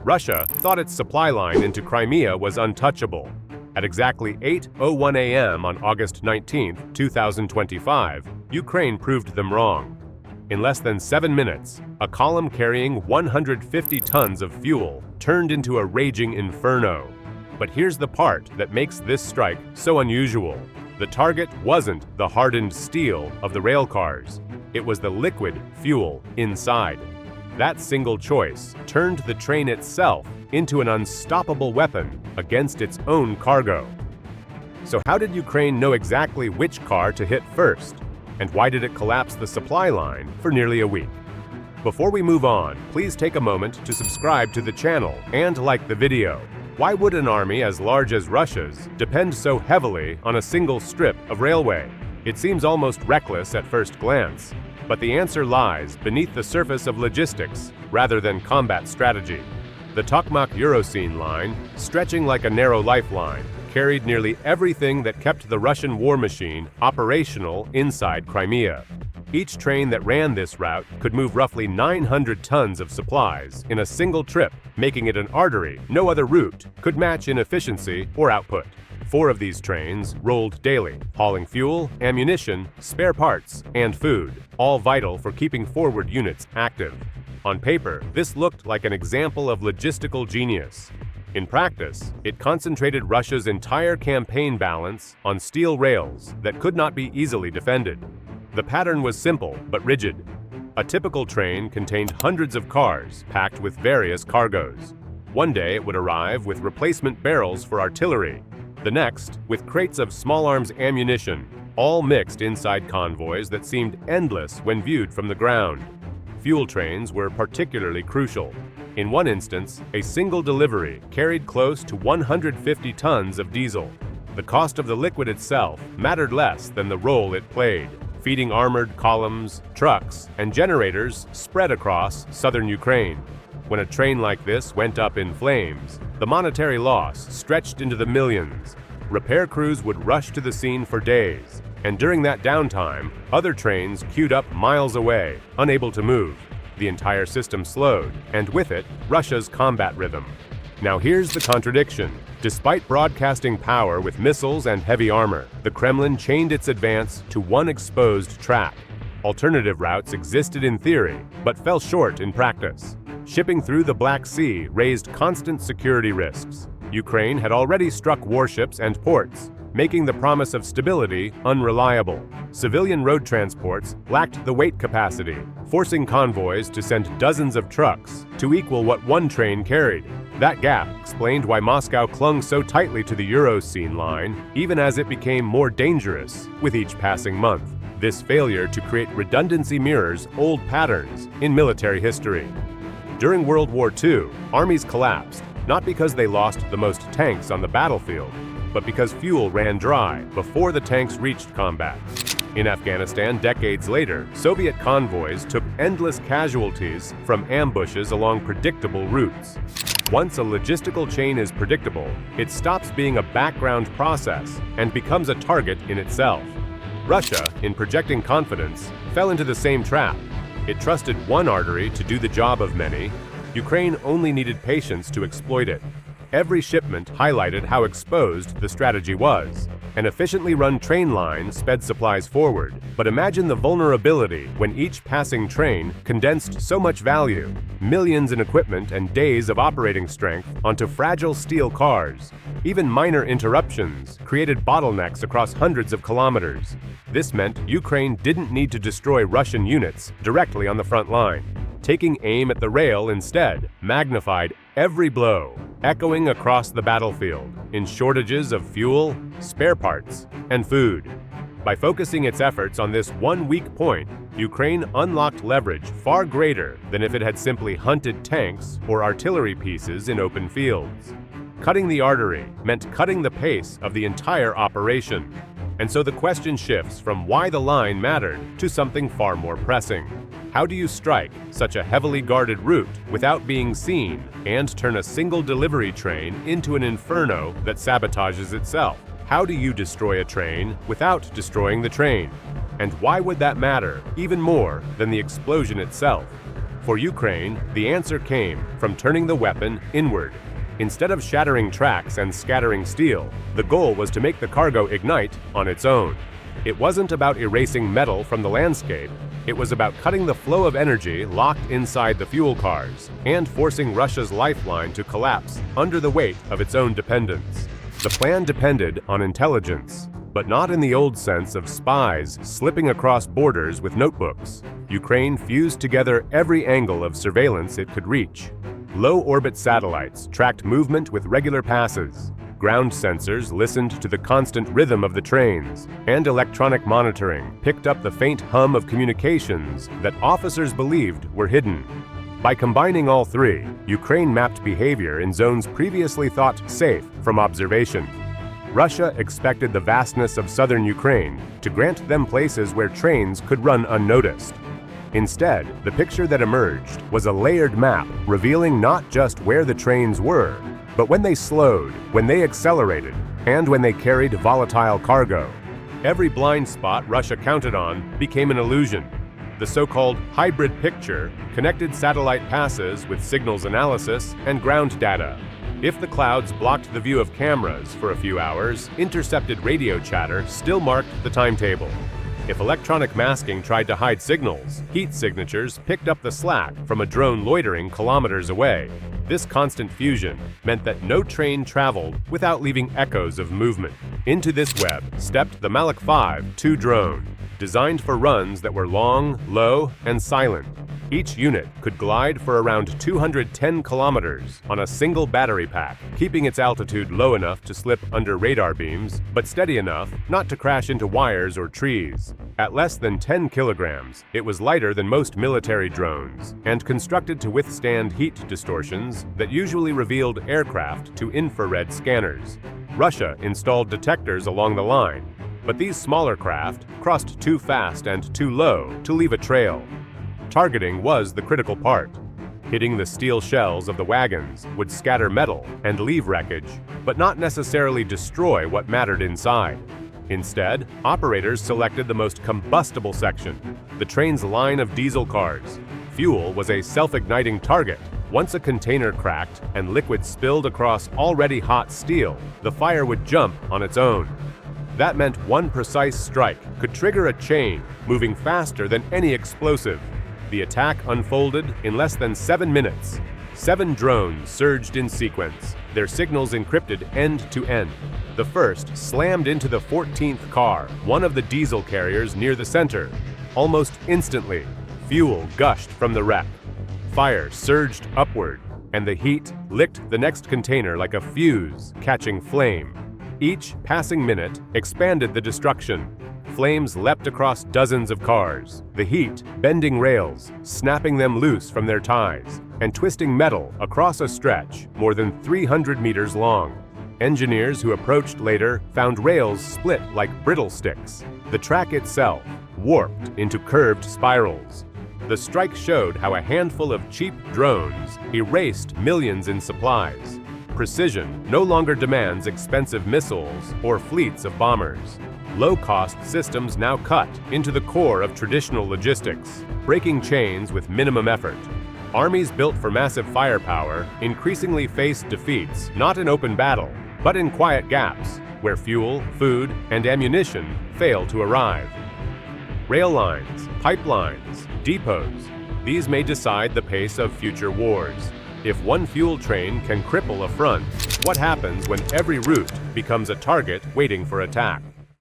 Russia thought its supply line into Crimea was untouchable. At exactly 8:01 a.m. on August 19, 2025, Ukraine proved them wrong. In less than 7 minutes, a column carrying 150 tons of fuel turned into a raging inferno. But here's the part that makes this strike so unusual. The target wasn't the hardened steel of the rail cars. It was the liquid fuel inside. That single choice turned the train itself into an unstoppable weapon against its own cargo. So how did Ukraine know exactly which car to hit first? And why did it collapse the supply line for nearly a week? Before we move on, please take a moment to subscribe to the channel and like the video. Why would an army as large as Russia's depend so heavily on a single strip of railway? It seems almost reckless at first glance, but the answer lies beneath the surface of logistics rather than combat strategy. The Tokmak-Urosyn line, stretching like a narrow lifeline, carried nearly everything that kept the Russian war machine operational inside Crimea. Each train that ran this route could move roughly 900 tons of supplies in a single trip, making it an artery no other route could match in efficiency or output. 4 of these trains rolled daily, hauling fuel, ammunition, spare parts, and food, all vital for keeping forward units active. On paper, this looked like an example of logistical genius. In practice, it concentrated Russia's entire campaign balance on steel rails that could not be easily defended. The pattern was simple but rigid. A typical train contained hundreds of cars packed with various cargoes. One day it would arrive with replacement barrels for artillery, the next with crates of small arms ammunition, all mixed inside convoys that seemed endless when viewed from the ground. Fuel trains were particularly crucial. In one instance, a single delivery carried close to 150 tons of diesel. The cost of the liquid itself mattered less than the role it played, feeding armored columns, trucks, and generators spread across southern Ukraine. When a train like this went up in flames, the monetary loss stretched into the millions. Repair crews would rush to the scene for days, and during that downtime, other trains queued up miles away, unable to move. The entire system slowed, and with it, Russia's combat rhythm. Now here's the contradiction. Despite broadcasting power with missiles and heavy armor, the Kremlin chained its advance to one exposed track. Alternative routes existed in theory, but fell short in practice. Shipping through the Black Sea raised constant security risks. Ukraine had already struck warships and ports, making the promise of stability unreliable. Civilian road transports lacked the weight capacity, forcing convoys to send dozens of trucks to equal what one train carried. That gap explained why Moscow clung so tightly to the Urosyn line, even as it became more dangerous with each passing month. This failure to create redundancy mirrors old patterns in military history. During World War II, armies collapsed, not because they lost the most tanks on the battlefield, but because fuel ran dry before the tanks reached combat. In Afghanistan, decades later, Soviet convoys took endless casualties from ambushes along predictable routes. Once a logistical chain is predictable, it stops being a background process and becomes a target in itself. Russia, in projecting confidence, fell into the same trap. It trusted one artery to do the job of many. Ukraine only needed patience to exploit it. Every shipment highlighted how exposed the strategy was. An efficiently run train line sped supplies forward, but imagine the vulnerability when each passing train condensed so much value, millions in equipment and days of operating strength onto fragile steel cars. Even minor interruptions created bottlenecks across hundreds of kilometers. This meant Ukraine didn't need to destroy Russian units directly on the front line. Taking aim at the rail instead magnified every blow, echoing across the battlefield in shortages of fuel, spare parts, and food. By focusing its efforts on this one weak point, Ukraine unlocked leverage far greater than if it had simply hunted tanks or artillery pieces in open fields. Cutting the artery meant cutting the pace of the entire operation. And so the question shifts from why the line mattered to something far more pressing. How do you strike such a heavily guarded route without being seen and turn a single delivery train into an inferno that sabotages itself? How do you destroy a train without destroying the train? And why would that matter even more than the explosion itself? For Ukraine, the answer came from turning the weapon inward. Instead of shattering tracks and scattering steel, the goal was to make the cargo ignite on its own. It wasn't about erasing metal from the landscape, it was about cutting the flow of energy locked inside the fuel cars and forcing Russia's lifeline to collapse under the weight of its own dependence. The plan depended on intelligence, but not in the old sense of spies slipping across borders with notebooks. Ukraine fused together every angle of surveillance it could reach. Low-orbit satellites tracked movement with regular passes. Ground sensors listened to the constant rhythm of the trains, and electronic monitoring picked up the faint hum of communications that officers believed were hidden. By combining all three, Ukraine mapped behavior in zones previously thought safe from observation. Russia expected the vastness of southern Ukraine to grant them places where trains could run unnoticed. Instead, the picture that emerged was a layered map revealing not just where the trains were, but when they slowed, when they accelerated, and when they carried volatile cargo. Every blind spot Russia counted on became an illusion. The so-called hybrid picture connected satellite passes with signals analysis and ground data. If the clouds blocked the view of cameras for a few hours, intercepted radio chatter still marked the timetable. If electronic masking tried to hide signals, heat signatures picked up the slack from a drone loitering kilometers away. This constant fusion meant that no train traveled without leaving echoes of movement. Into this web stepped the Malik 5-2 drone, designed for runs that were long, low, and silent. Each unit could glide for around 210 kilometers on a single battery pack, keeping its altitude low enough to slip under radar beams, but steady enough not to crash into wires or trees. At less than 10 kilograms, it was lighter than most military drones, and constructed to withstand heat distortions that usually revealed aircraft to infrared scanners. Russia installed detectors along the line, but these smaller craft crossed too fast and too low to leave a trail. Targeting was the critical part. Hitting the steel shells of the wagons would scatter metal and leave wreckage, but not necessarily destroy what mattered inside. Instead, operators selected the most combustible section, the train's line of diesel cars. Fuel was a self-igniting target. Once a container cracked and liquid spilled across already hot steel, the fire would jump on its own. That meant one precise strike could trigger a chain, moving faster than any explosive. The attack unfolded in less than 7 minutes. 7 drones surged in sequence, their signals encrypted end to end. The first slammed into the 14th car, one of the diesel carriers near the center. Almost instantly, fuel gushed from the wreck. Fire surged upward, and the heat licked the next container like a fuse, catching flame. Each passing minute expanded the destruction. Flames leapt across dozens of cars, the heat bending rails, snapping them loose from their ties, and twisting metal across a stretch more than 300 meters long. Engineers who approached later found rails split like brittle sticks. The track itself warped into curved spirals. The strike showed how a handful of cheap drones erased millions in supplies. Precision no longer demands expensive missiles or fleets of bombers. Low-cost systems now cut into the core of traditional logistics, breaking chains with minimum effort. Armies built for massive firepower increasingly faced defeats not in open battle, but in quiet gaps, where fuel, food, and ammunition fail to arrive. Rail lines, pipelines, depots, these may decide the pace of future wars. If one fuel train can cripple a front, what happens when every route becomes a target waiting for attack?